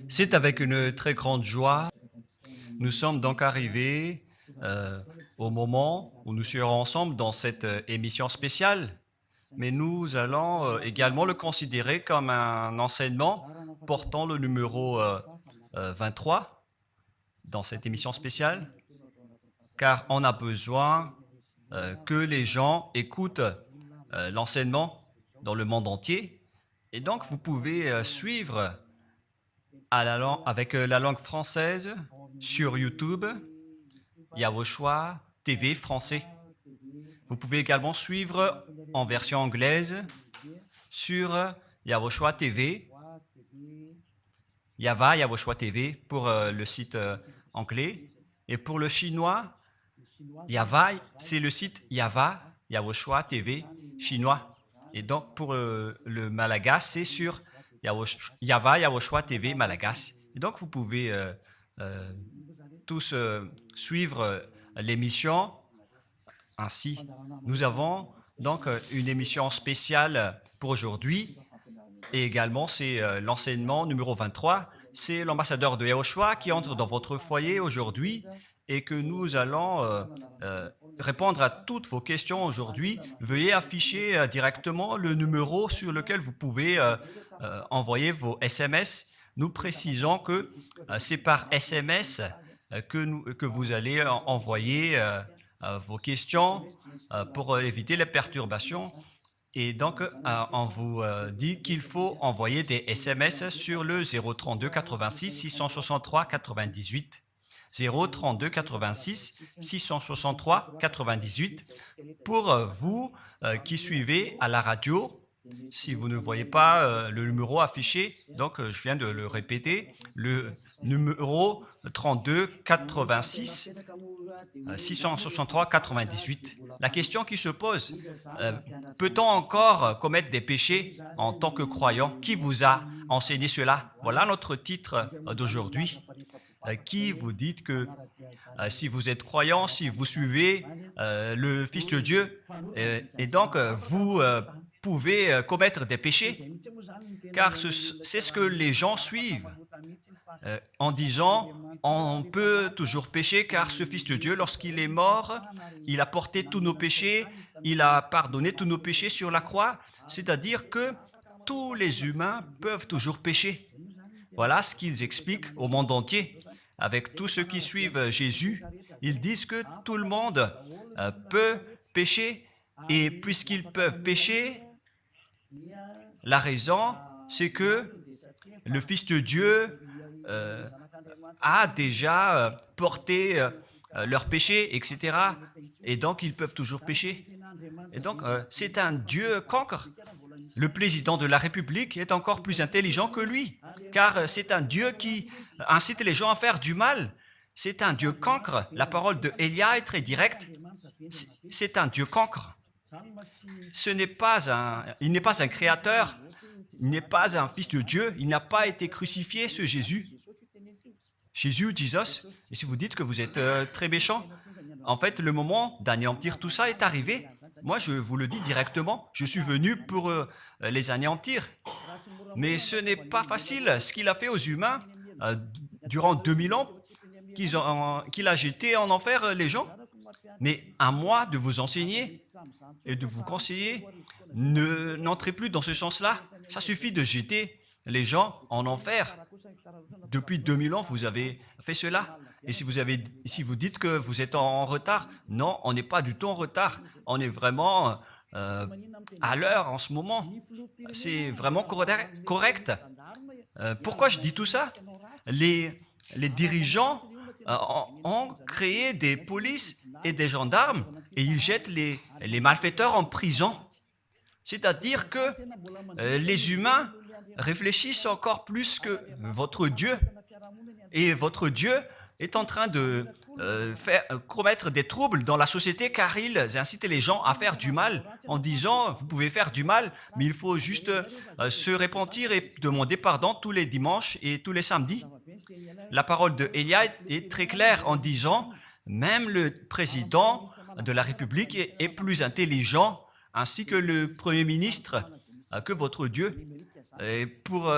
C'est avec une très grande joie. Nous sommes donc arrivés au moment où nous serons ensemble dans cette émission spéciale, mais nous allons également le considérer comme un enseignement portant le numéro 23 dans cette émission spéciale, car on a besoin que les gens écoutent l'enseignement dans le monde entier. Et donc, vous pouvez suivre avec la langue française sur YouTube, Yawoshua TV français. Vous pouvez également suivre en version anglaise sur Yawoshua TV, Yawoshua TV pour le site anglais. Et pour le chinois, c'est le site Yawoshua TV chinois. Et donc pour le malagas, c'est sur Yawoshua TV malagas. Et donc vous pouvez tous suivre l'émission ainsi. Nous avons donc une émission spéciale pour aujourd'hui et également c'est l'enseignement numéro 23. C'est l'ambassadeur de Yawoshua qui entre dans votre foyer aujourd'hui et que nous allons répondre à toutes vos questions aujourd'hui. Veuillez afficher directement le numéro sur lequel vous pouvez envoyer vos SMS. Nous précisons que c'est par SMS que vous allez envoyer vos questions pour éviter les perturbations. Et donc, on vous dit qu'il faut envoyer des SMS sur le 032 86 663 98. 032 86 663 98 pour vous qui suivez à la radio. Si vous ne voyez pas le numéro affiché, donc je viens de le répéter, le numéro 32 86 663 98. La question qui se pose, peut-on encore commettre des péchés en tant que croyant? Qui vous a enseigné cela? Voilà notre titre d'aujourd'hui. Qui vous dites que si vous êtes croyant, si vous suivez le Fils de Dieu, et donc vous pouvez commettre des péchés, car c'est ce que les gens suivent en disant on peut toujours pécher car ce Fils de Dieu, lorsqu'il est mort, il a porté tous nos péchés, il a pardonné tous nos péchés sur la croix, c'est-à-dire que tous les humains peuvent toujours pécher. Voilà ce qu'ils expliquent au monde entier. Avec tous ceux qui suivent Jésus, ils disent que tout le monde peut pécher et puisqu'ils peuvent pécher, la raison, c'est que le Fils de Dieu a déjà porté leurs péchés, etc. Et donc, ils peuvent toujours pécher. Et donc, c'est un Dieu cancre. Le président de la République est encore plus intelligent que lui, car c'est un Dieu qui incite les gens à faire du mal. C'est un Dieu cancre. La parole de Élia est très directe. C'est un Dieu cancre. Il n'est pas un créateur, il n'est pas un fils de Dieu, il n'a pas été crucifié, ce Jésus. Jesus. Et si vous dites que vous êtes très méchant, en fait, le moment d'anéantir tout ça est arrivé. Moi, je vous le dis directement, je suis venu pour les anéantir. Mais ce n'est pas facile. Ce qu'il a fait aux humains durant 2000 ans, qu'il a jeté en enfer les gens. Mais à moi de vous enseigner et de vous conseiller, n'entrez plus dans ce sens-là. Ça suffit de jeter les gens en enfer. Depuis 2000 ans, vous avez fait cela. Et si vous dites que vous êtes en retard, non, on n'est pas du tout en retard. On est vraiment à l'heure en ce moment. C'est vraiment correct. Pourquoi je dis tout ça? Les dirigeants ont créé des polices et des gendarmes et ils jettent les malfaiteurs en prison. C'est-à-dire que les humains réfléchissent encore plus que votre Dieu. Et votre Dieu est en train de commettre des troubles dans la société car ils incitent les gens à faire du mal en disant vous pouvez faire du mal mais il faut juste se repentir et demander pardon tous les dimanches et tous les samedis. La parole de Élia est très claire en disant même le président de la République est plus intelligent ainsi que le Premier ministre que votre Dieu. Et pour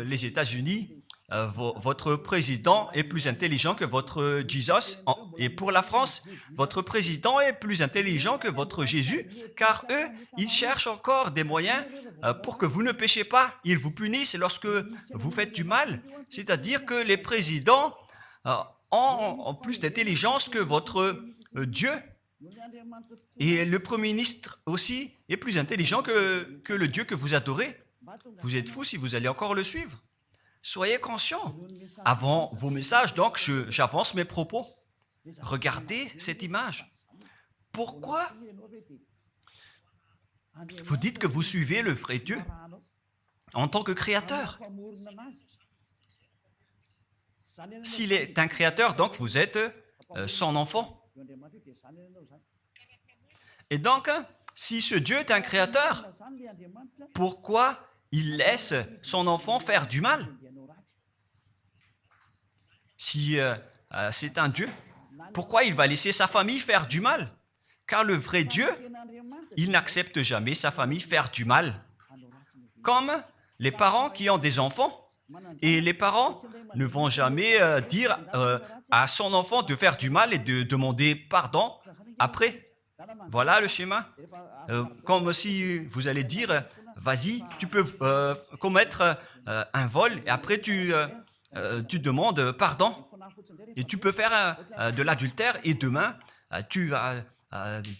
les États-Unis, votre président est plus intelligent que votre Jesus. Et pour la France, votre président est plus intelligent que votre Jésus, car eux, ils cherchent encore des moyens pour que vous ne péchiez pas. Ils vous punissent lorsque vous faites du mal. C'est-à-dire que les présidents ont plus d'intelligence que votre Dieu. Et le Premier ministre aussi est plus intelligent que le Dieu que vous adorez. Vous êtes fous si vous allez encore le suivre. Soyez conscients. Avant vos messages, donc, j'avance mes propos. Regardez cette image. Pourquoi vous dites que vous suivez le vrai Dieu en tant que créateur? S'il est un créateur, donc vous êtes son enfant. Et donc, si ce Dieu est un créateur, pourquoi il laisse son enfant faire du mal? Si c'est un Dieu, pourquoi il va laisser sa famille faire du mal? Car le vrai Dieu, il n'accepte jamais sa famille faire du mal. Comme les parents qui ont des enfants. Et les parents ne vont jamais dire à son enfant de faire du mal et de demander pardon après. Voilà le schéma. Comme si vous allez dire, vas-y, tu peux commettre un vol et après tu demandes pardon. Et tu peux faire de l'adultère et demain, tu vas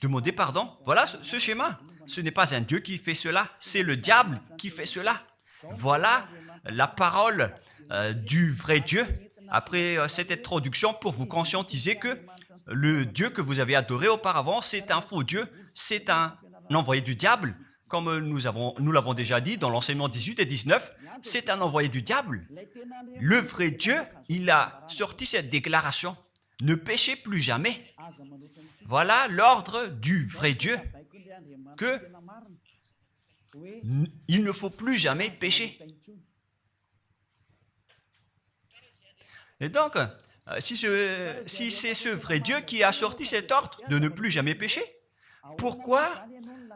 demander pardon. Voilà ce schéma. Ce n'est pas un Dieu qui fait cela, c'est le diable qui fait cela. Voilà la parole du vrai Dieu. Après cette introduction, pour vous conscientiser que le Dieu que vous avez adoré auparavant, c'est un faux Dieu, c'est un envoyé du diable. Comme nous l'avons déjà dit dans l'enseignement 18 et 19, c'est un envoyé du diable. Le vrai Dieu, il a sorti cette déclaration. Ne péchez plus jamais. Voilà l'ordre du vrai Dieu. Que il ne faut plus jamais pécher. Et donc, si c'est ce vrai Dieu qui a sorti cet ordre de ne plus jamais pécher, pourquoi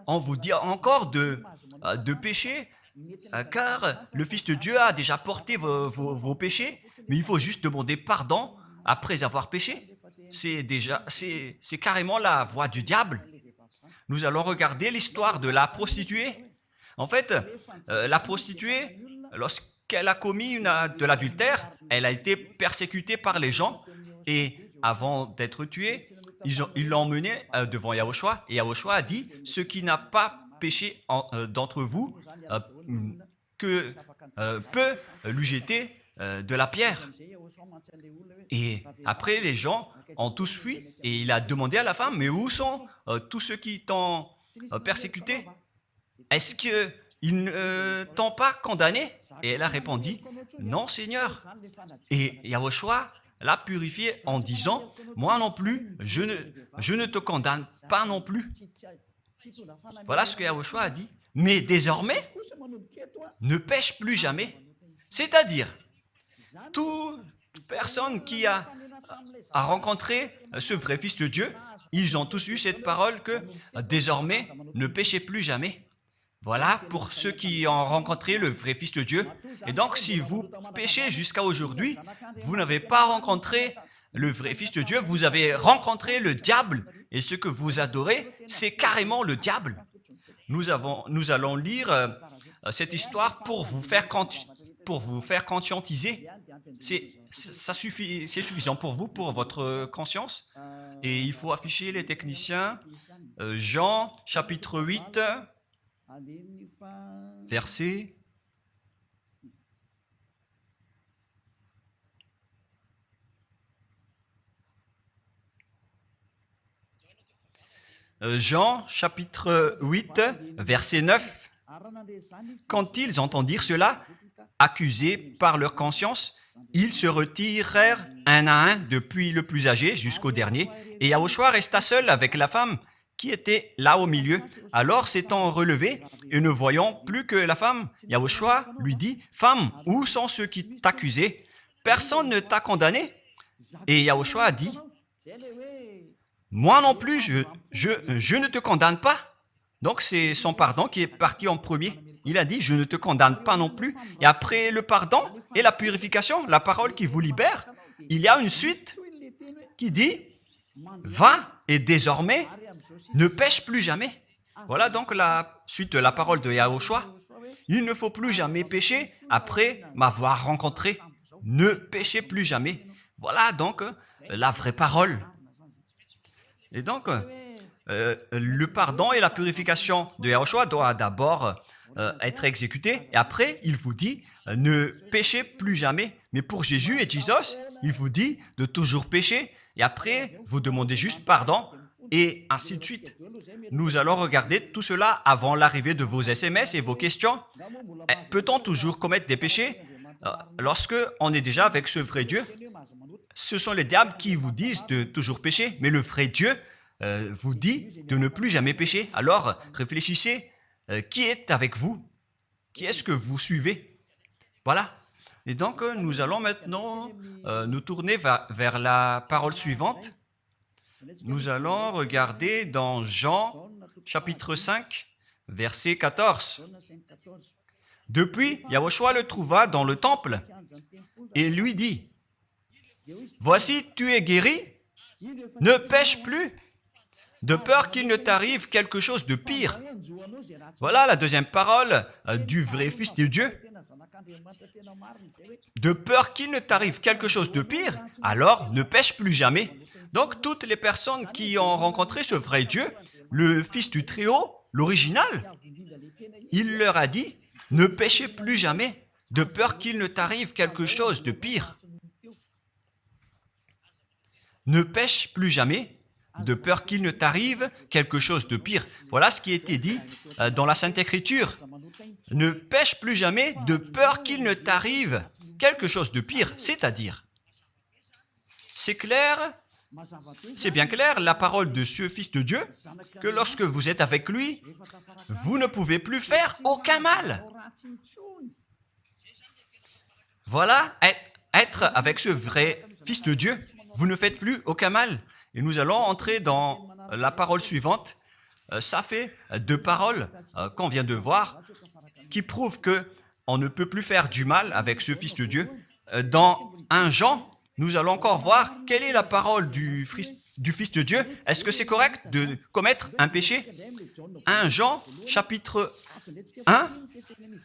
on vous dit encore de pécher? Car le Fils de Dieu a déjà porté vos péchés, mais il faut juste demander pardon après avoir péché. C'est carrément la voie du diable. Nous allons regarder l'histoire de la prostituée. En fait, la prostituée, lorsqu'elle a commis de l'adultère, elle a été persécutée par les gens et avant d'être tuée, ils l'ont emmenée devant Yahushua et Yahushua a dit « Ce qui n'a pas péché d'entre vous peut lui jeter de la pierre. » Et après, les gens ont tous fui et il a demandé à la femme « Mais où sont tous ceux qui t'ont persécuté? Est-ce qu'ils ne t'ont pas condamné ?» Et elle a répondu « Non, Seigneur. » Et Yahushua l'a purifié en disant « Moi non plus, je ne te condamne pas non plus. » Voilà ce que Yahushua a dit. Mais désormais, ne pêche plus jamais. C'est-à-dire, toute personne qui a rencontré ce vrai Fils de Dieu, ils ont tous eu cette parole que désormais, ne péchez plus jamais. Voilà pour ceux qui ont rencontré le vrai Fils de Dieu. Et donc, si vous péchez jusqu'à aujourd'hui, vous n'avez pas rencontré le vrai Fils de Dieu, vous avez rencontré le diable. Et ce que vous adorez, c'est carrément le diable. Nous allons lire cette histoire pour vous faire conscientiser. C'est suffisant pour vous, pour votre conscience. Et il faut afficher les techniciens. Jean, chapitre 8, verset... Jean, chapitre 8, verset 9. Quand ils entendirent cela, accusés par leur conscience, ils se retirèrent un à un, depuis le plus âgé jusqu'au dernier, et Yahushua resta seul avec la femme qui était là au milieu. Alors, s'étant relevé et ne voyant plus que la femme, Yahushua lui dit, « Femme, où sont ceux qui t'accusaient? Personne ne t'a condamné ?» Et Yahushua a dit, « Moi non plus, je ne te condamne pas. » Donc, c'est son pardon qui est parti en premier. il a dit, je ne te condamne pas non plus. Et après le pardon et la purification, la parole qui vous libère, il y a une suite qui dit, va et désormais, ne pêche plus jamais. Voilà donc la suite de la parole de Yahushua. Il ne faut plus jamais pécher après m'avoir rencontré. Ne péchez plus jamais. Voilà donc la vraie parole. Et donc, le pardon et la purification de Yahushua doivent d'abord être exécutés. Et après, il vous dit, ne péchez plus jamais. Mais pour Jésus et Jesus, il vous dit de toujours pécher. Et après, vous demandez juste pardon. Et ainsi de suite. Nous allons regarder tout cela avant l'arrivée de vos SMS et vos questions. Peut-on toujours commettre des péchés lorsque on est déjà avec ce vrai Dieu? Ce sont les diables qui vous disent de toujours pécher, mais le vrai Dieu vous dit de ne plus jamais pécher. Alors, réfléchissez, qui est avec vous? Qui est-ce que vous suivez? Voilà. Et donc, nous allons maintenant nous tourner vers la parole suivante. Nous allons regarder dans Jean, chapitre 5, verset 14. Depuis, Yahushua le trouva dans le temple et lui dit, « Voici, tu es guéri, ne pêche plus, de peur qu'il ne t'arrive quelque chose de pire. » Voilà la deuxième parole du vrai Fils de Dieu. De peur qu'il ne t'arrive quelque chose de pire, alors ne pêche plus jamais. Donc, toutes les personnes qui ont rencontré ce vrai Dieu, le Fils du Très-Haut, l'original, il leur a dit, ne péchez plus jamais, de peur qu'il ne t'arrive quelque chose de pire. Ne pêche plus jamais, de peur qu'il ne t'arrive quelque chose de pire. Voilà ce qui a été dit dans la Sainte Écriture. Ne pêche plus jamais, de peur qu'il ne t'arrive quelque chose de pire. C'est-à-dire, c'est clair. C'est bien clair, la parole de ce Fils de Dieu, que lorsque vous êtes avec lui, vous ne pouvez plus faire aucun mal. Voilà, être avec ce vrai Fils de Dieu, vous ne faites plus aucun mal. Et nous allons entrer dans la parole suivante. Ça fait deux paroles qu'on vient de voir qui prouvent qu'on ne peut plus faire du mal avec ce Fils de Dieu. Dans 1 Jean, nous allons encore voir quelle est la parole du Fils de Dieu. Est-ce que c'est correct de commettre un péché? 1 Jean, chapitre 1,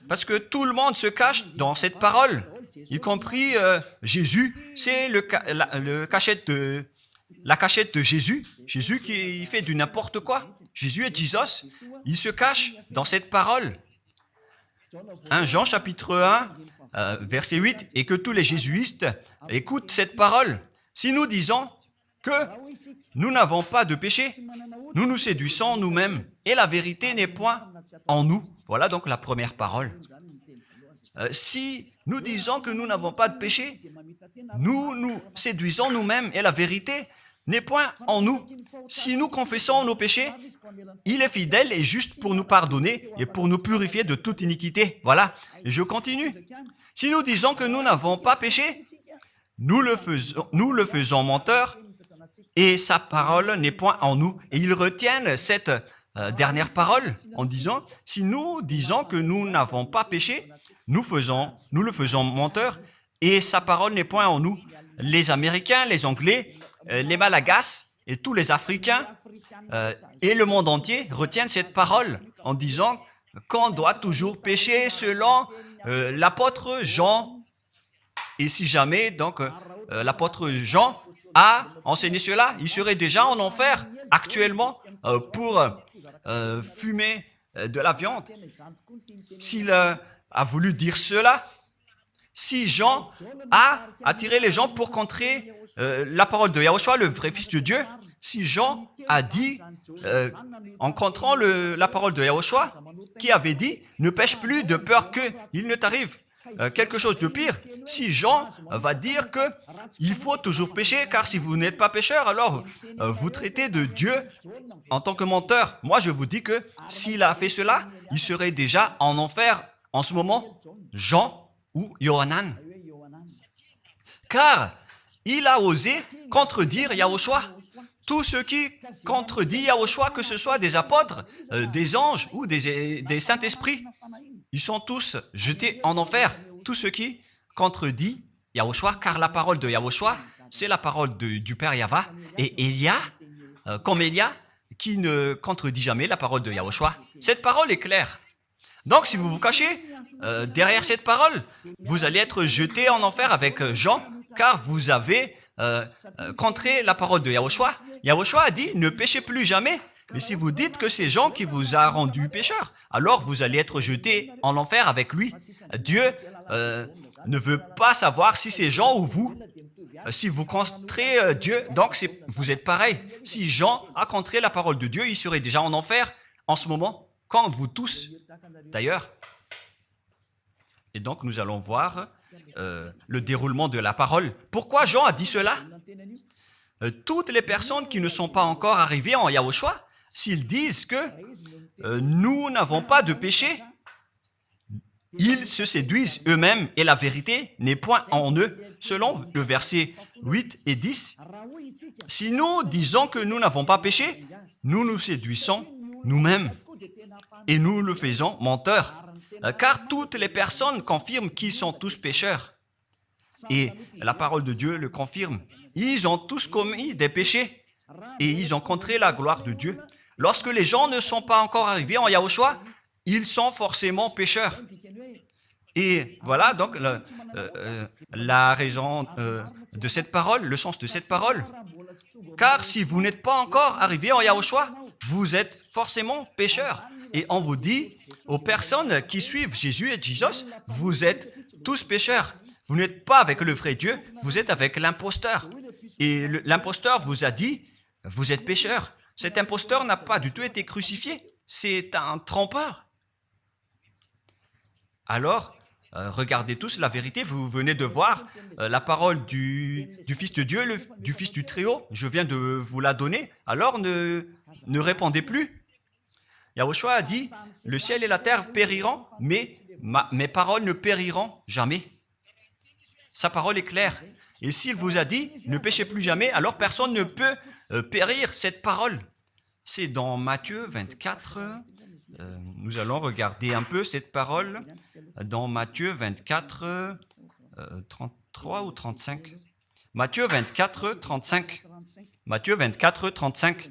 parce que tout le monde se cache dans cette parole, y compris Jésus. C'est la cachette de Jésus. Jésus qui fait du n'importe quoi. Jésus et Jesus, ils se cachent dans cette parole. 1 Jean, chapitre 1, verset 8, et que tous les jésuites écoutent cette parole. Si nous disons que nous n'avons pas de péché, nous nous séduisons nous-mêmes et la vérité n'est point en nous. Voilà donc la première parole. Si nous disons que nous n'avons pas de péché, nous nous séduisons nous-mêmes et la vérité n'est point en nous. Si nous confessons nos péchés, il est fidèle et juste pour nous pardonner et pour nous purifier de toute iniquité. Voilà, et je continue. Si nous disons que nous n'avons pas péché, nous le faisons menteur et sa parole n'est point en nous. Et ils retiennent cette dernière parole en disant, si nous disons que nous n'avons pas péché, nous le faisons menteur et sa parole n'est point en nous. Les Américains, les Anglais, les Malagasy et tous les Africains et le monde entier retiennent cette parole en disant qu'on doit toujours pécher selon l'apôtre Jean. Et si jamais donc l'apôtre Jean a enseigné cela, il serait déjà en enfer actuellement pour fumer de la viande. S'il a voulu dire cela, si Jean a attiré les gens pour contrer la parole de Yahushua, le vrai Fils de Dieu, si Jean a dit, en contrant la parole de Yahushua, qui avait dit, ne pêche plus de peur qu'il ne t'arrive quelque chose de pire, si Jean va dire qu'il faut toujours pécher, car si vous n'êtes pas pécheur, alors vous traitez de Dieu en tant que menteur. Moi, je vous dis que s'il a fait cela, il serait déjà en enfer en ce moment, Jean ou Yohanan. Car il a osé contredire Yahushua. Tout ce qui contredit Yahushua, que ce soit des apôtres, des anges ou des saints-esprits, ils sont tous jetés en enfer. Tous ceux qui contredisent Yahushua, car la parole de Yahushua, c'est la parole du Père Yahva. Et Élia, comme Élia, qui ne contredit jamais la parole de Yahushua. Cette parole est claire. Donc, si vous vous cachez derrière cette parole, vous allez être jeté en enfer avec Jean, car vous avez contré la parole de Yahushua. Yahushua a dit, ne péchez plus jamais. Mais si vous dites que c'est Jean qui vous a rendu pécheur, alors vous allez être jeté en enfer avec lui. Dieu ne veut pas savoir si c'est Jean ou vous. Si vous contrez Dieu, donc vous êtes pareil. Si Jean a contré la parole de Dieu, il serait déjà en enfer en ce moment, comme vous tous d'ailleurs. Et donc nous allons voir le déroulement de la parole. Pourquoi Jean a dit cela? Toutes les personnes qui ne sont pas encore arrivées en Yahushua, s'ils disent que nous n'avons pas de péché, ils se séduisent eux-mêmes et la vérité n'est point en eux. Selon le verset 8 et 10, si nous disons que nous n'avons pas péché, nous nous séduisons nous-mêmes et nous le faisons menteur. Car toutes les personnes confirment qu'ils sont tous pécheurs. Et la parole de Dieu le confirme. Ils ont tous commis des péchés et ils ont contré la gloire de Dieu. Lorsque les gens ne sont pas encore arrivés en Yahushua, ils sont forcément pécheurs. Et voilà donc la raison de cette parole, le sens de cette parole. Car si vous n'êtes pas encore arrivé en Yahushua, vous êtes forcément pécheurs. Et on vous dit aux personnes qui suivent Jésus et Jesus, vous êtes tous pécheurs. Vous n'êtes pas avec le vrai Dieu, vous êtes avec l'imposteur. Et l'imposteur vous a dit, vous êtes pécheurs. Cet imposteur n'a pas du tout été crucifié. C'est un trompeur. Alors, regardez tous la vérité. Vous venez de voir la parole du Fils de Dieu, du Fils du Très-Haut. Je viens de vous la donner. Alors, ne répondez plus. Yahushua a dit, le ciel et la terre périront, mais mes paroles ne périront jamais. Sa parole est claire. Et s'il vous a dit, ne péchez plus jamais, alors personne ne peut périr cette parole. C'est dans Matthieu 24. Nous allons regarder un peu cette parole dans Matthieu 24, 33 ou 35. Matthieu 24, 35. Matthieu 24, 35.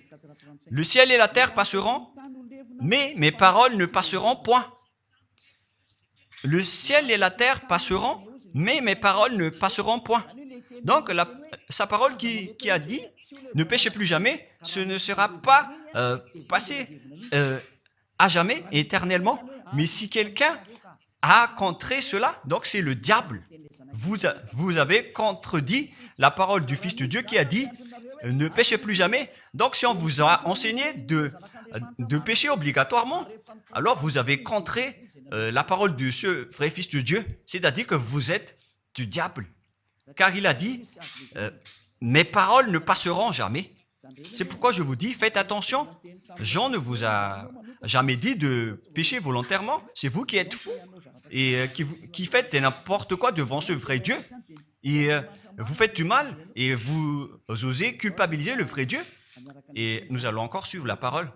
Le ciel et la terre passeront, mais mes paroles ne passeront point. Le ciel et la terre passeront, mais mes paroles ne passeront point. Donc, sa parole qui a dit, ne péchez plus jamais, ce ne sera pas passé à jamais, éternellement. Mais si quelqu'un a contré cela, donc c'est le diable. Vous avez contredit la parole du Fils de Dieu qui a dit, ne péchez plus jamais. Donc, si on vous a enseigné de pécher obligatoirement, alors vous avez contré la parole de ce vrai Fils de Dieu, c'est-à-dire que vous êtes du diable. Car il a dit, mes paroles ne passeront jamais. C'est pourquoi je vous dis, faites attention. Jean ne vous a jamais dit de pécher volontairement. C'est vous qui êtes fous et qui faites n'importe quoi devant ce vrai Dieu. Et vous faites du mal et vous osez culpabiliser le vrai Dieu. Et nous allons encore suivre la parole.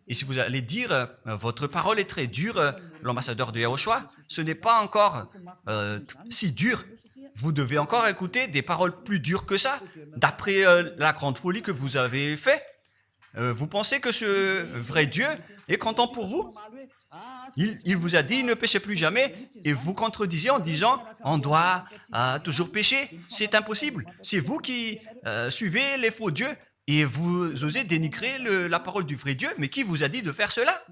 Et si vous allez dire, votre parole est très dure, l'ambassadeur de Yahushua, ce n'est pas encore si dur. Vous devez encore écouter des paroles plus dures que ça, d'après la grande folie que vous avez fait. Vous pensez que ce vrai Dieu est content pour vous? Il vous a dit, ne péchez plus jamais, et vous contredisez en disant, on doit toujours pécher. C'est impossible. C'est vous qui suivez les faux dieux, et vous osez dénigrer la parole du vrai Dieu. Mais qui vous a dit de faire cela?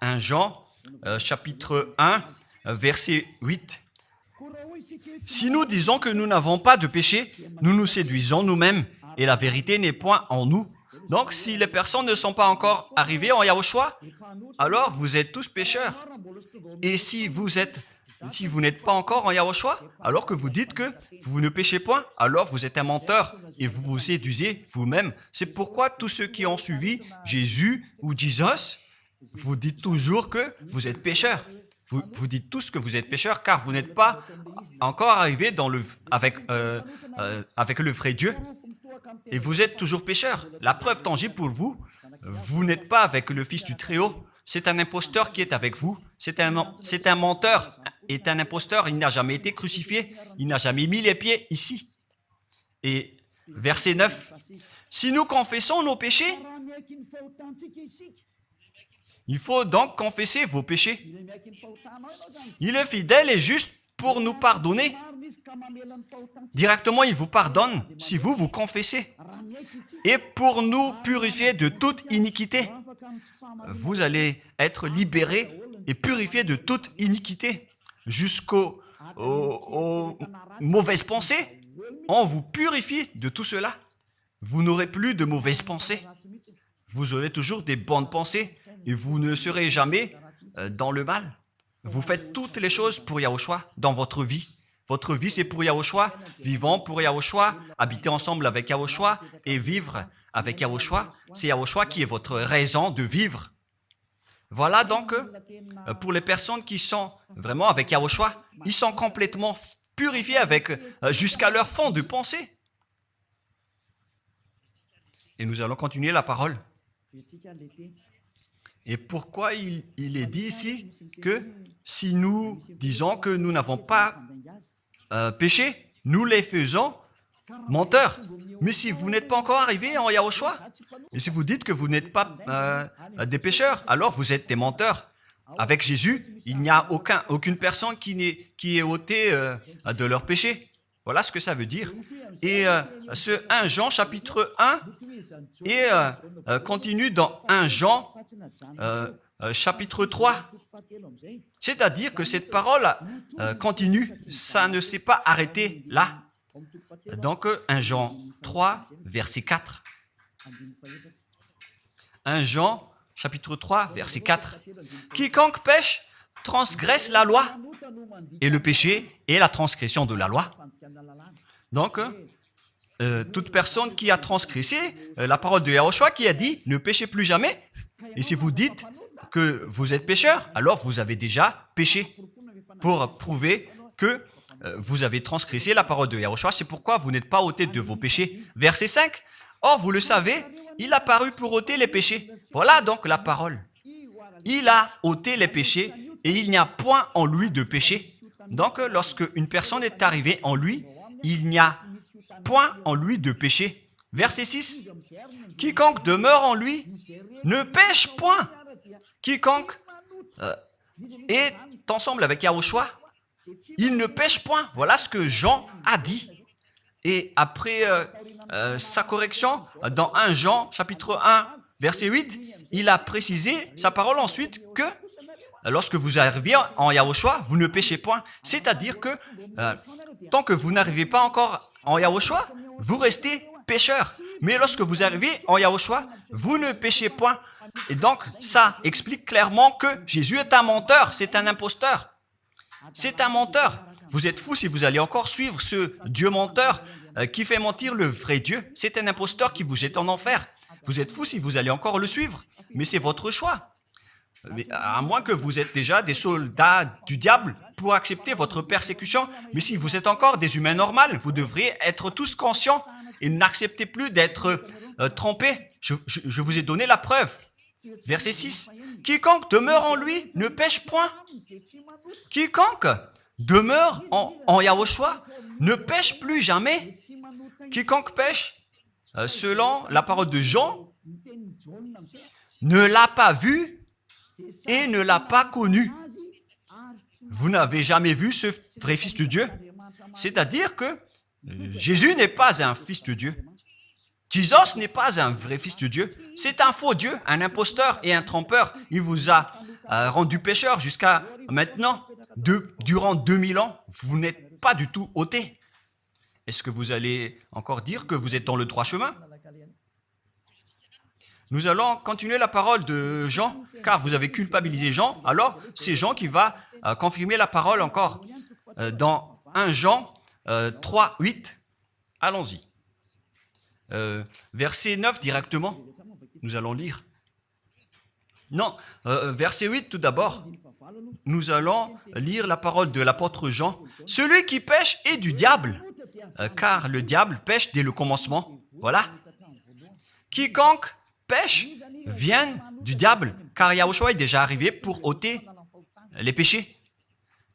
1 Jean, chapitre 1, verset 8. Si nous disons que nous n'avons pas de péché, nous nous séduisons nous-mêmes, et la vérité n'est point en nous. Donc, si les personnes ne sont pas encore arrivées en Yahushua, alors vous êtes tous pécheurs. Et si vous n'êtes pas encore en Yahushua, alors que vous dites que vous ne péchez point, alors vous êtes un menteur et vous vous séduisez vous-même. C'est pourquoi tous ceux qui ont suivi Jésus ou Jesus, vous dites toujours que vous êtes pécheurs. Vous dites tous que vous êtes pécheurs car vous n'êtes pas encore arrivés avec le vrai Dieu. Et vous êtes toujours pécheurs. La preuve tangible pour vous, vous n'êtes pas avec le Fils du Très-Haut. c'est un imposteur qui est avec vous. C'est un menteur, est un imposteur. Il n'a jamais été crucifié. Il n'a jamais mis les pieds ici. Et verset 9. Si nous confessons nos péchés, il faut donc confesser vos péchés. Il est fidèle et juste pour nous pardonner. Directement, il vous pardonne si vous vous confessez. Et pour nous purifier de toute iniquité. Vous allez être libérés et purifiés de toute iniquité. Jusqu'aux mauvaises pensées. On vous purifie de tout cela. Vous n'aurez plus de mauvaises pensées. Vous aurez toujours des bonnes pensées et vous ne serez jamais dans le mal. Vous faites toutes les choses pour Yahushua dans votre vie. Votre vie, c'est pour Yahushua. Vivons pour Yahushua, habiter ensemble avec Yahushua et vivre avec Yahushua. C'est Yahushua qui est votre raison de vivre. Voilà donc, pour les personnes qui sont vraiment avec Yahushua, ils sont complètement purifiés jusqu'à leur fond de pensée. Et nous allons continuer la parole. Et pourquoi il est dit ici que si nous disons que nous n'avons pas péché, nous les faisons menteurs. Mais si vous n'êtes pas encore arrivé en Yahushua, et si vous dites que vous n'êtes pas des pécheurs, alors vous êtes des menteurs. Avec Jésus, il n'y a aucune personne qui est ôtée de leur péché. Voilà ce que ça veut dire. Et ce 1 Jean chapitre 1 et continue dans 1 Jean chapitre 3. C'est-à-dire que cette parole continue, ça ne s'est pas arrêté là. Donc 1 Jean 3, verset 4. 1 Jean chapitre 3, verset 4. Quiconque pêche transgresse la loi, et le péché est la transgression de la loi. Donc, toute personne qui a transgressé la parole de Yahushua qui a dit « Ne péchez plus jamais ». Et si vous dites que vous êtes pécheur, alors vous avez déjà péché pour prouver que vous avez transgressé la parole de Yahushua. C'est pourquoi vous n'êtes pas ôté de vos péchés. Verset 5. Or, vous le savez, il a paru pour ôter les péchés. Voilà donc la parole. Il a ôté les péchés et il n'y a point en lui de péché. Donc, lorsque une personne est arrivée en lui, il n'y a point en lui de péché. Verset 6. Quiconque demeure en lui ne pêche point. Quiconque est ensemble avec Yahushua, il ne pêche point. Voilà ce que Jean a dit. Et après sa correction, dans 1 Jean, chapitre 1, verset 8, il a précisé sa parole ensuite que lorsque vous arrivez en Yahushua, vous ne péchez point. C'est-à-dire que tant que vous n'arrivez pas encore en Yahushua, vous restez pécheur. Mais lorsque vous arrivez en Yahushua, vous ne péchez point. Et donc, ça explique clairement que Jésus est un menteur, c'est un imposteur. C'est un menteur. Vous êtes fous si vous allez encore suivre ce Dieu menteur qui fait mentir le vrai Dieu. C'est un imposteur qui vous jette en enfer. Vous êtes fous si vous allez encore le suivre. Mais c'est votre choix. Mais à moins que vous êtes déjà des soldats du diable pour accepter votre persécution. Mais si vous êtes encore des humains normaux, vous devriez être tous conscients et n'acceptez plus d'être trompés. Je vous ai donné la preuve. Verset 6. Quiconque demeure en lui ne pêche point. Quiconque demeure en Yahushua ne pêche plus jamais. Quiconque pêche, selon la parole de Jean, ne l'a pas vu et ne l'a pas connu. Vous n'avez jamais vu ce vrai Fils de Dieu. C'est-à-dire que Jésus n'est pas un Fils de Dieu. Jésus n'est pas un vrai Fils de Dieu. C'est un faux Dieu, un imposteur et un trompeur. Il vous a rendu pécheur jusqu'à maintenant. Durant 2000 ans, vous n'êtes pas du tout ôté. Est-ce que vous allez encore dire que vous êtes dans le droit chemin? Nous allons continuer la parole de Jean, car vous avez culpabilisé Jean. Alors, c'est Jean qui va confirmer la parole encore. Dans 1 Jean 3, 8, allons-y. Verset 9 directement, nous allons lire. Non, verset 8 tout d'abord. Nous allons lire la parole de l'apôtre Jean. Celui qui pêche est du diable, car le diable pêche dès le commencement. Voilà. Quiconque pêche vient du diable, car Yahushua est déjà arrivé pour ôter les péchés.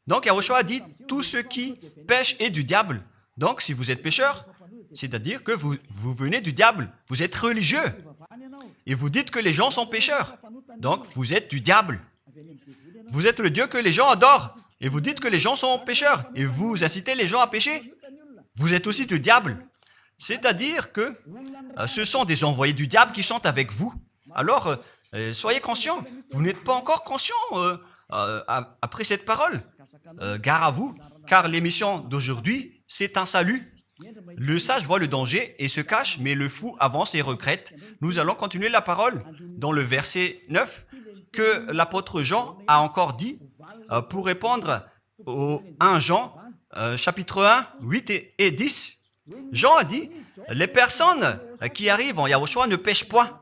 Donc Yahushua dit, tout ce qui pêche est du diable. Donc si vous êtes pécheur, c'est-à-dire que vous venez du diable, vous êtes religieux, et vous dites que les gens sont pécheurs. Donc vous êtes du diable. Vous êtes le Dieu que les gens adorent, et vous dites que les gens sont pécheurs, et vous incitez les gens à pécher. Vous êtes aussi du diable. C'est-à-dire que ce sont des envoyés du diable qui sont avec vous. Alors, soyez conscients. Vous n'êtes pas encore conscients après cette parole. Gare à vous, car l'émission d'aujourd'hui, c'est un salut. Le sage voit le danger et se cache, mais le fou avance et regrette. Nous allons continuer la parole dans le verset 9 que l'apôtre Jean a encore dit pour répondre au 1 Jean, chapitre 1, 8 et 10. Jean a dit, les personnes qui arrivent en Yahushua ne pêchent point,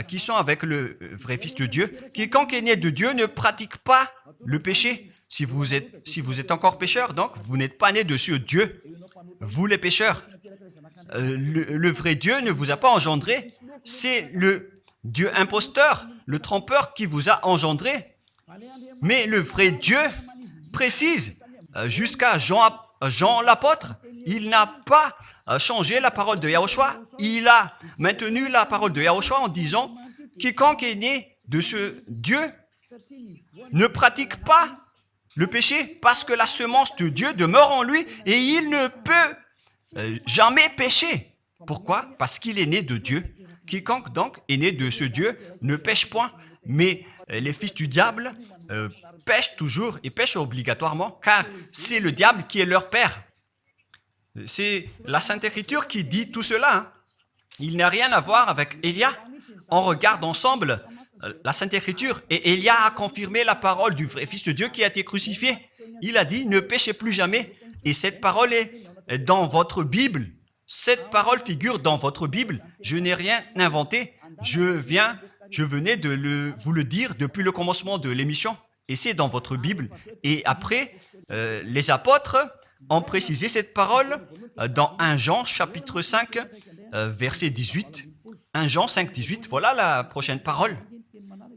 qui sont avec le vrai Fils de Dieu. Quiconque est né de Dieu ne pratique pas le péché. Si vous êtes encore pécheur, donc vous n'êtes pas né de ce Dieu. Vous les pécheurs, le vrai Dieu ne vous a pas engendré. C'est le Dieu imposteur, le trompeur qui vous a engendré. Mais le vrai Dieu précise, jusqu'à Jean l'apôtre, il n'a pas changé la parole de Yahushua. Il a maintenu la parole de Yahushua en disant, quiconque est né de ce Dieu ne pratique pas le péché parce que la semence de Dieu demeure en lui et il ne peut jamais pécher. Pourquoi? Parce qu'il est né de Dieu. Quiconque donc est né de ce Dieu ne pêche point. Mais les fils du diable pêchent toujours et pêchent obligatoirement car c'est le diable qui est leur père. C'est la Sainte Écriture qui dit tout cela. Hein. Il n'a rien à voir avec Élia. On regarde ensemble la Sainte Écriture et Élia a confirmé la parole du vrai Fils de Dieu qui a été crucifié. Il a dit, ne péchez plus jamais. Et cette parole est dans votre Bible. Cette parole figure dans votre Bible. Je n'ai rien inventé. Je venais de vous le dire depuis le commencement de l'émission. Et c'est dans votre Bible. Et après, les apôtres ont précisé cette parole dans 1 Jean chapitre 5, verset 18. 1 Jean 5, 18. Voilà la prochaine parole.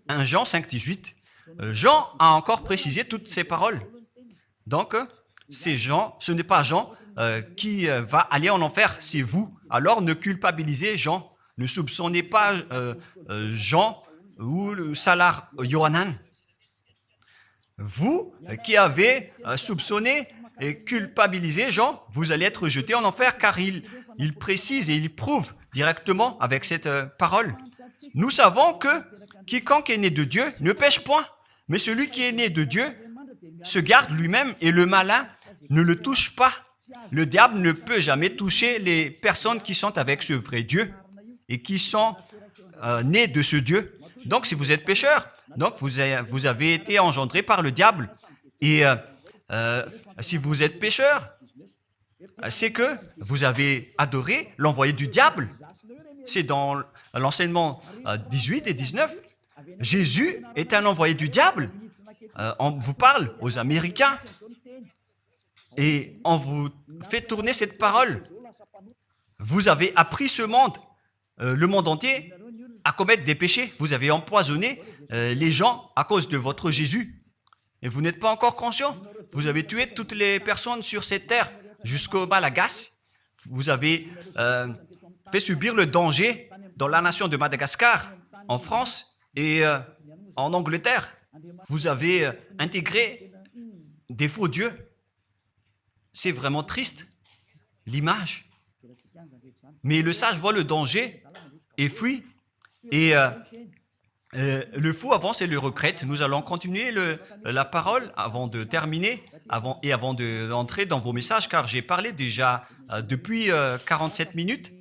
1 Jean 5, 18. Jean a encore précisé toutes ces paroles. Donc, c'est Jean, ce n'est pas Jean qui va aller en enfer, c'est vous. Alors, ne culpabilisez Jean. Ne soupçonnez pas Jean ou le Salar Yohanan. Vous qui avez soupçonné et culpabilisé Jean, vous allez être jeté en enfer car il précise et il prouve directement avec cette parole. Nous savons que quiconque est né de Dieu ne pêche point, mais celui qui est né de Dieu se garde lui-même et le malin ne le touche pas. Le diable ne peut jamais toucher les personnes qui sont avec ce vrai Dieu et qui sont nées de ce Dieu. Donc, si vous êtes pécheur, donc vous avez été engendré par le diable. Et si vous êtes pécheur, c'est que vous avez adoré l'envoyé du diable. C'est dans l'enseignement 18 et 19. Jésus est un envoyé du diable. On vous parle aux Américains et on vous fait tourner cette parole. Vous avez appris ce monde, le monde entier, à commettre des péchés. Vous avez empoisonné les gens à cause de votre Jésus. Et vous n'êtes pas encore conscient. Vous avez tué toutes les personnes sur cette terre jusqu'au Malagasy. Vous avez fait subir le danger dans la nation de Madagascar, en France et en Angleterre. Vous avez intégré des faux dieux. C'est vraiment triste, l'image. Mais le sage voit le danger et fuit. Et le fou avance et le regrette. Nous allons continuer la parole avant de terminer avant d'entrer dans vos messages, car j'ai parlé déjà depuis 47 minutes.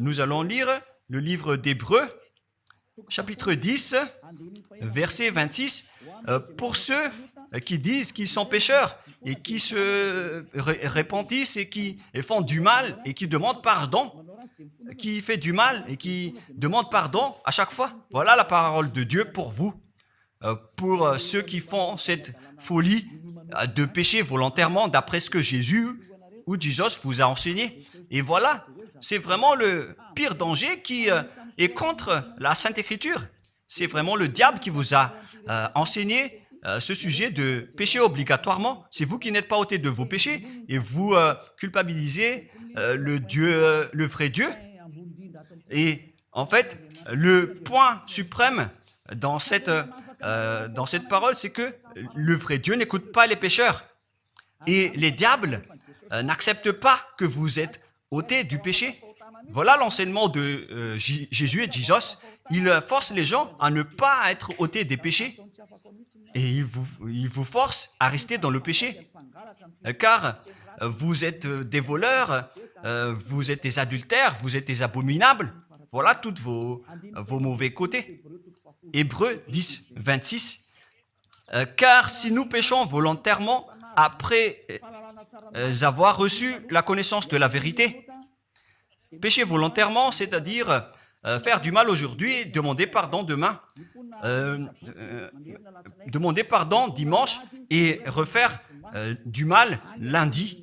Nous allons lire le livre d'Hébreux, chapitre 10, verset 26. Pour ceux qui disent qu'ils sont pécheurs et qui se repentissent et qui font du mal et qui demandent pardon, qui fait du mal et qui demande pardon à chaque fois. Voilà la parole de Dieu pour vous, pour ceux qui font cette folie de pécher volontairement d'après ce que Jésus ou Jésus vous a enseigné. Et voilà, c'est vraiment le pire danger qui est contre la Sainte Écriture. C'est vraiment le diable qui vous a enseigné ce sujet de péché obligatoirement. C'est vous qui n'êtes pas ôté de vos péchés et vous culpabilisez le vrai Dieu. Et en fait, le point suprême dans cette parole, c'est que le vrai Dieu n'écoute pas les pécheurs. Et les diables n'acceptent pas que vous êtes ôtés du péché. Voilà l'enseignement de Jésus et de Jesus. Il force les gens à ne pas être ôtés des péchés. Et il vous force à rester dans le péché. Car vous êtes des voleurs, vous êtes des adultères, vous êtes des abominables. Voilà tous vos mauvais côtés. Hébreux 10, 26. Car si nous péchons volontairement après avoir reçu la connaissance de la vérité, pécher volontairement, c'est-à-dire faire du mal aujourd'hui et demander pardon demain, demander pardon dimanche et refaire du mal lundi.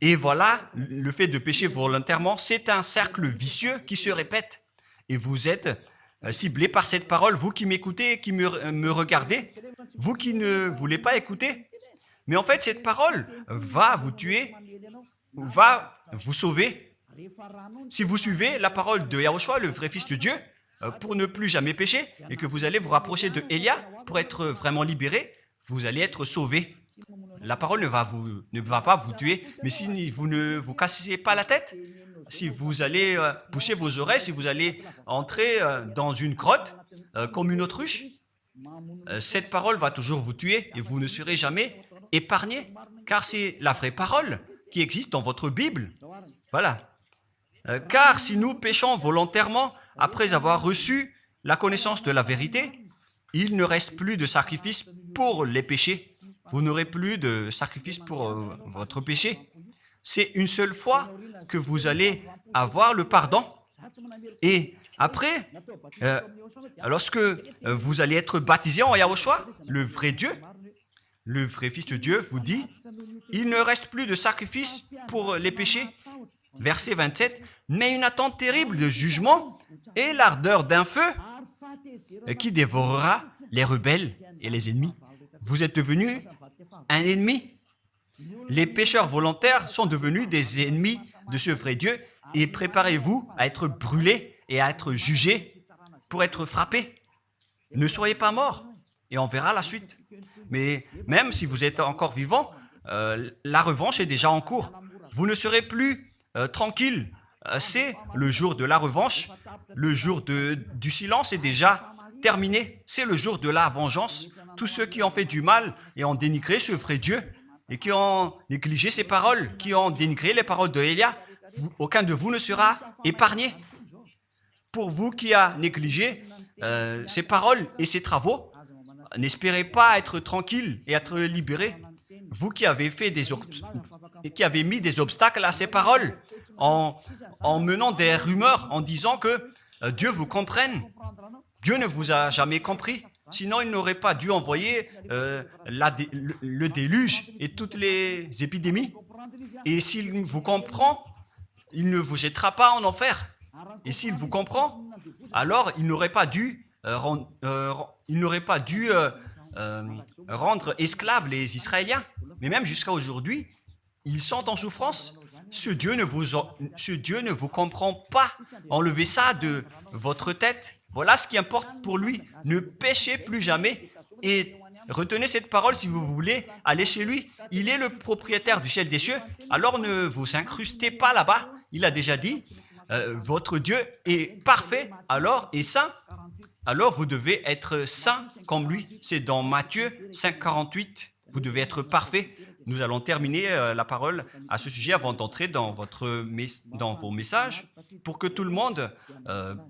Et voilà, le fait de pécher volontairement, c'est un cercle vicieux qui se répète. Et vous êtes ciblé par cette parole, vous qui m'écoutez, qui me regardez, vous qui ne voulez pas écouter. Mais en fait, cette parole va vous tuer, va vous sauver. Si vous suivez la parole de Yahushua, le vrai Fils de Dieu, pour ne plus jamais pécher, et que vous allez vous rapprocher de Élia pour être vraiment libéré, vous allez être sauvé. La parole ne va pas vous tuer, mais si vous ne vous cassez pas la tête, si vous allez boucher vos oreilles, si vous allez entrer dans une grotte comme une autruche, cette parole va toujours vous tuer et vous ne serez jamais épargné, car c'est la vraie parole qui existe dans votre Bible. Voilà. Car si nous péchons volontairement après avoir reçu la connaissance de la vérité, il ne reste plus de sacrifice pour les péchés. Vous n'aurez plus de sacrifice pour votre péché. C'est une seule fois que vous allez avoir le pardon. Et après, lorsque vous allez être baptisé en Yahushua, le vrai Dieu, le vrai Fils de Dieu vous dit, il ne reste plus de sacrifice pour les péchés. Verset 27, mais une attente terrible de jugement et l'ardeur d'un feu qui dévorera les rebelles et les ennemis. Vous êtes devenu un ennemi. Les pécheurs volontaires sont devenus des ennemis de ce vrai Dieu et préparez-vous à être brûlés et à être jugés pour être frappés. Ne soyez pas morts et on verra la suite. Mais même si vous êtes encore vivant, la revanche est déjà en cours. Vous ne serez plus tranquille. C'est le jour de la revanche. Le jour du silence est déjà terminé. C'est le jour de la vengeance. Tous ceux qui ont fait du mal et ont dénigré ce vrai Dieu et qui ont négligé ses paroles, qui ont dénigré les paroles de Élia, aucun de vous ne sera épargné. Pour vous qui avez négligé ses paroles et ses travaux, n'espérez pas être tranquille et être libéré. Vous qui avez mis des obstacles à ces paroles en menant des rumeurs, en disant que Dieu vous comprenne. Dieu ne vous a jamais compris. Sinon, il n'aurait pas dû envoyer le déluge et toutes les épidémies. Et s'il vous comprend, il ne vous jettera pas en enfer. Et s'il vous comprend, alors il n'aurait pas dû rendre esclaves les Israéliens. Mais même jusqu'à aujourd'hui, ils sont en souffrance. Ce Dieu ne vous comprend pas. Enlevez ça de votre tête. Voilà ce qui importe pour lui. Ne péchez plus jamais et retenez cette parole si vous voulez aller chez lui. Il est le propriétaire du ciel des cieux. Alors ne vous incrustez pas là-bas. Il a déjà dit, votre Dieu est parfait alors et saint. Alors vous devez être saint comme lui. C'est dans Matthieu 5, 48. Vous devez être parfait. Nous allons terminer la parole à ce sujet avant d'entrer dans vos messages pour que tout le monde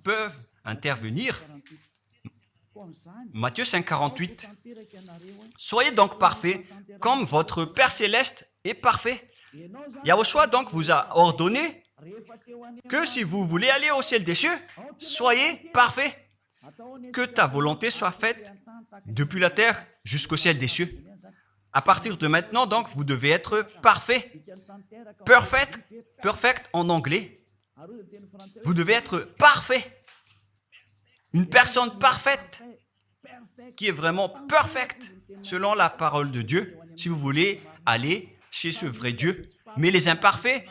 peut intervenir. Matthieu 5, 48. Soyez donc parfaits comme votre Père Céleste est parfait. Yahushua donc vous a ordonné que si vous voulez aller au ciel des cieux, soyez parfaits. Que ta volonté soit faite depuis la terre jusqu'au ciel des cieux. À partir de maintenant, donc, vous devez être parfait. Perfect en anglais. Vous devez être parfait. une personne parfaite, qui est vraiment parfaite, selon la parole de Dieu, si vous voulez aller chez ce vrai Dieu. Mais les imparfaits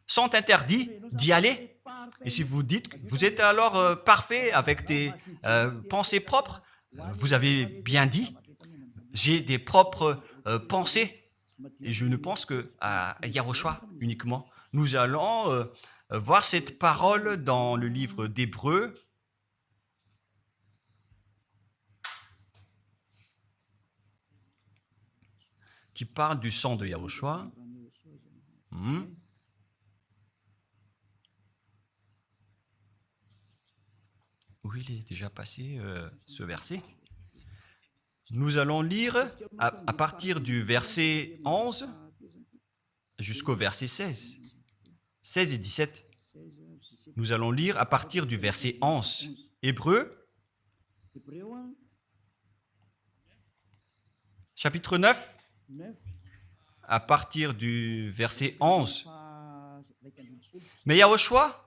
sont interdits d'y aller. Et si vous dites que vous êtes alors parfait avec des pensées propres, vous avez bien dit, j'ai des propres pensées. Et je ne pense qu'à Yahushua uniquement. Nous allons voir cette parole dans le livre d'Hébreux. Qui parle du sang de Yahushua. Où il est déjà passé ce verset. Nous allons lire à partir du verset 11 jusqu'au verset 16. 16 et 17. Nous allons lire à partir du verset 11. Hébreux, chapitre 9, à partir du verset 11. Mais Yahushua,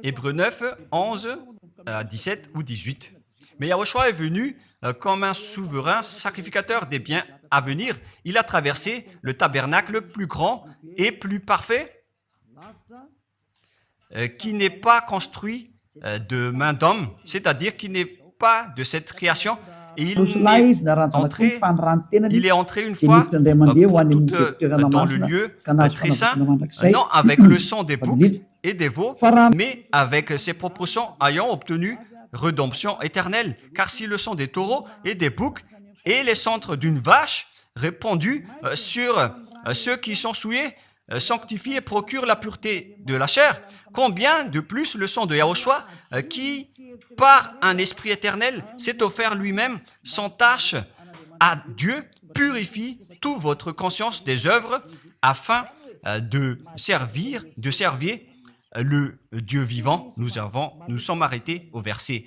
Hébreux 9, 11 à 17 ou 18. Mais Yahushua est venu comme un souverain sacrificateur des biens à venir. Il a traversé le tabernacle plus grand et plus parfait, qui n'est pas construit de main d'homme, c'est-à-dire qui n'est pas de cette création. Et il est entré une fois pour toutes dans le lieu très saint, non avec le sang des boucs et des veaux, mais avec ses propres sangs, ayant obtenu rédemption éternelle. Car si le sang des taureaux et des boucs et les cendres d'une vache répandus sur ceux qui sont souillés, sanctifient et procurent la pureté de la chair, combien de plus le sang de Yahushua qui, par un esprit éternel, s'est offert lui-même sans tâche à Dieu, purifie toute votre conscience des œuvres afin de servir le Dieu vivant. Nous sommes arrêtés au verset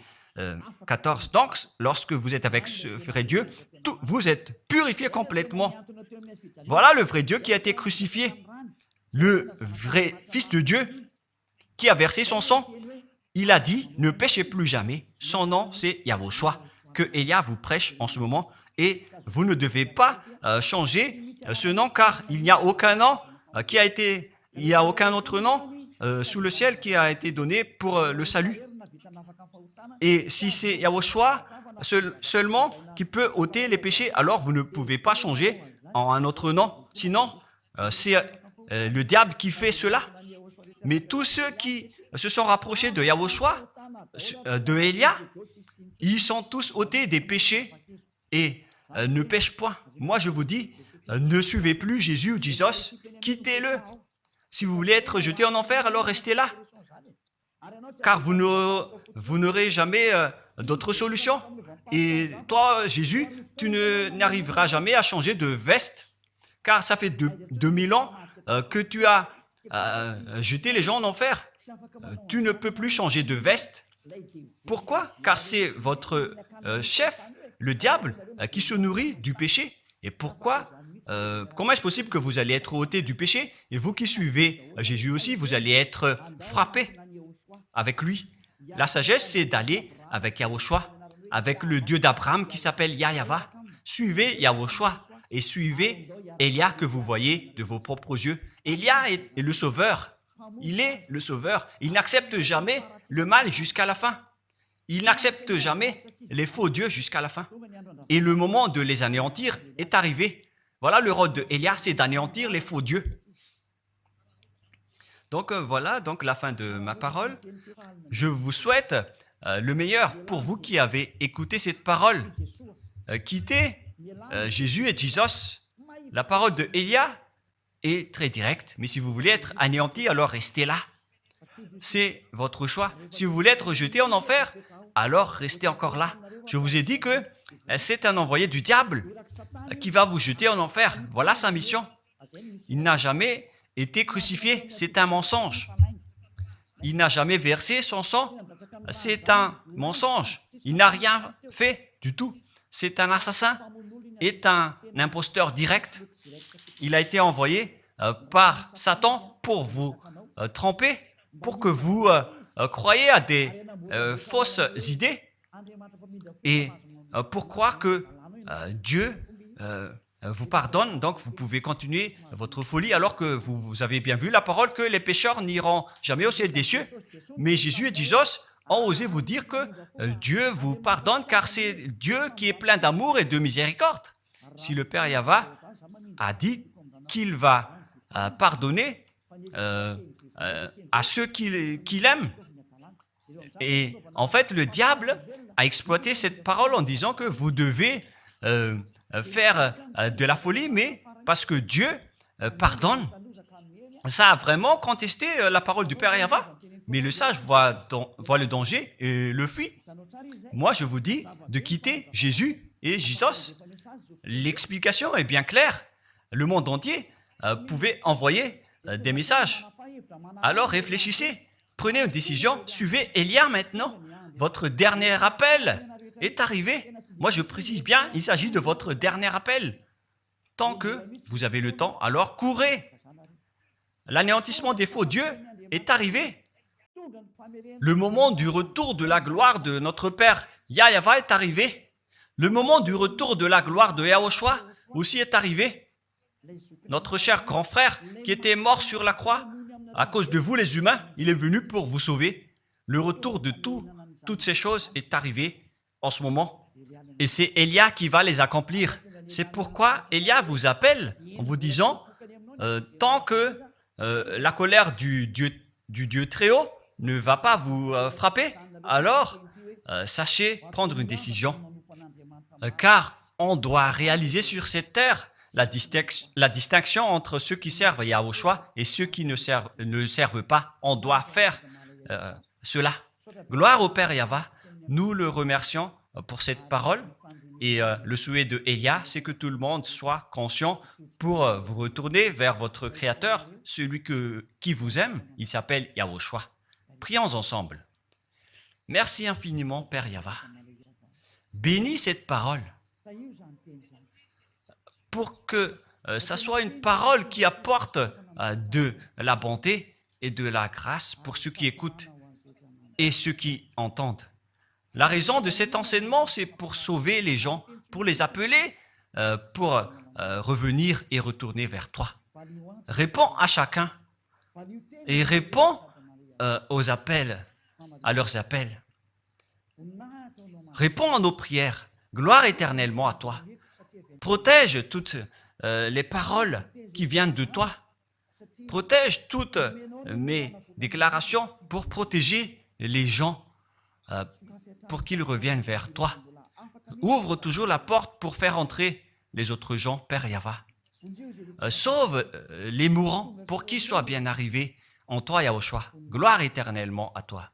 14. Donc, lorsque vous êtes avec ce vrai Dieu, vous êtes purifié complètement. Voilà le vrai Dieu qui a été crucifié. Le vrai Fils de Dieu qui a versé son sang. Il a dit, ne péchez plus jamais. Son nom, c'est Yahushua, que Elia vous prêche en ce moment. Et vous ne devez pas changer ce nom, car il n'y a aucun nom il n'y a aucun autre nom sous le ciel qui a été donné pour le salut. Et si c'est Yahushua seulement qui peut ôter les péchés, alors vous ne pouvez pas changer en un autre nom. Sinon, c'est le diable qui fait cela. Mais tous ceux qui se sont rapprochés de Yahushua, de Elia, ils sont tous ôtés des péchés et ne pêchent point. Moi, je vous dis, ne suivez plus Jésus ou Jesus, quittez-le. Si vous voulez être jeté en enfer, alors restez là. Car vous n'aurez jamais d'autre solution. Et toi, Jésus, tu n'arriveras jamais à changer de veste, car ça fait 2000 ans que tu as jeté les gens en enfer. Tu ne peux plus changer de veste. Pourquoi? Car c'est votre chef, le diable, qui se nourrit du péché. Et pourquoi? Comment est-ce possible que vous allez être ôté du péché? Et vous qui suivez Jésus aussi, vous allez être frappé avec lui. La sagesse, c'est d'aller avec Yahushua, avec le Dieu d'Abraham qui s'appelle Yahva. Suivez Yahushua et suivez Elia que vous voyez de vos propres yeux. Elia est le sauveur. Il est le sauveur. Il n'accepte jamais le mal jusqu'à la fin. Il n'accepte jamais les faux dieux jusqu'à la fin. Et le moment de les anéantir est arrivé. Voilà le rôle de Elia, c'est d'anéantir les faux dieux. Donc voilà donc la fin de ma parole. Je vous souhaite le meilleur pour vous qui avez écouté cette parole. Quittez Jésus et Jesus. La parole de Elia est très directe, mais si vous voulez être anéanti, alors restez là. C'est votre choix. Si vous voulez être jeté en enfer, alors restez encore là. Je vous ai dit que c'est un envoyé du diable qui va vous jeter en enfer. Voilà sa mission. Il n'a jamais été crucifié. C'est un mensonge. Il n'a jamais versé son sang. C'est un mensonge. Il n'a rien fait du tout. C'est un assassin, est un imposteur direct. Il a été envoyé par Satan pour vous tromper, pour que vous croyez à des fausses idées et pour croire que Dieu vous pardonne, donc vous pouvez continuer votre folie alors que vous avez bien vu la parole que les pécheurs n'iront jamais au ciel des cieux. Mais Jésus et Jesus ont osé vous dire que Dieu vous pardonne car c'est Dieu qui est plein d'amour et de miséricorde. Si le Père Yahva a dit qu'il va pardonner à ceux qu'il aime, et en fait le diable a exploité cette parole en disant que vous devez faire de la folie, mais parce que Dieu pardonne. Ça a vraiment contesté la parole du Père Yahva. Mais le sage voit le danger et le fuit. Moi, je vous dis de quitter Jésus et Jesus. L'explication est bien claire. Le monde entier pouvait envoyer des messages. Alors réfléchissez, prenez une décision, suivez Élia maintenant. Votre dernier appel est arrivé. Moi, je précise bien, il s'agit de votre dernier appel. Tant que vous avez le temps, alors courez. L'anéantissement des faux dieux est arrivé. Le moment du retour de la gloire de notre Père Yahva est arrivé. Le moment du retour de la gloire de Yahushua aussi est arrivé. Notre cher grand frère qui était mort sur la croix, à cause de vous les humains, il est venu pour vous sauver. Le retour de toutes ces choses est arrivé en ce moment. Et c'est Élia qui va les accomplir. C'est pourquoi Élia vous appelle en vous disant, tant que la colère du Dieu très haut ne va pas vous frapper, alors sachez prendre une décision. Car on doit réaliser sur cette terre la distinction entre ceux qui servent Yahushua et ceux qui ne servent pas. On doit faire cela. Gloire au Père Yahva. Nous le remercions pour cette parole. Et le souhait de Élia, c'est que tout le monde soit conscient pour vous retourner vers votre Créateur, celui qui vous aime. Il s'appelle Yahushua. Prions ensemble. Merci infiniment, Père Yahva. Bénis cette parole pour que ça soit une parole qui apporte de la bonté et de la grâce pour ceux qui écoutent et ceux qui entendent. La raison de cet enseignement, c'est pour sauver les gens, pour les appeler, pour revenir et retourner vers toi. Réponds à chacun et réponds aux appels, à leurs appels. Réponds à nos prières. Gloire éternellement à toi. Protège toutes les paroles qui viennent de toi. Protège toutes mes déclarations pour protéger les gens, pour qu'ils reviennent vers toi. Ouvre toujours la porte pour faire entrer les autres gens, Père Yahva. Sauve les mourants pour qu'ils soient bien arrivés en toi, Yahushua. Gloire éternellement à toi.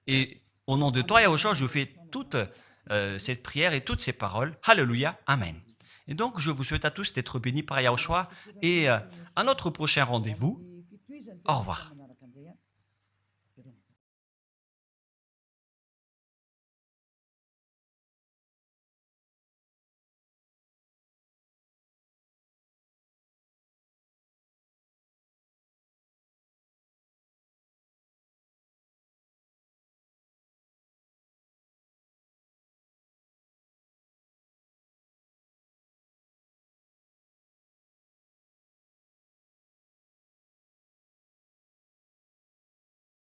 Et au nom de toi, Yahushua, je fais toute cette prière et toutes ces paroles. Alléluia. Amen. Et donc, je vous souhaite à tous d'être bénis par Yahushua et à notre prochain rendez-vous. Au revoir.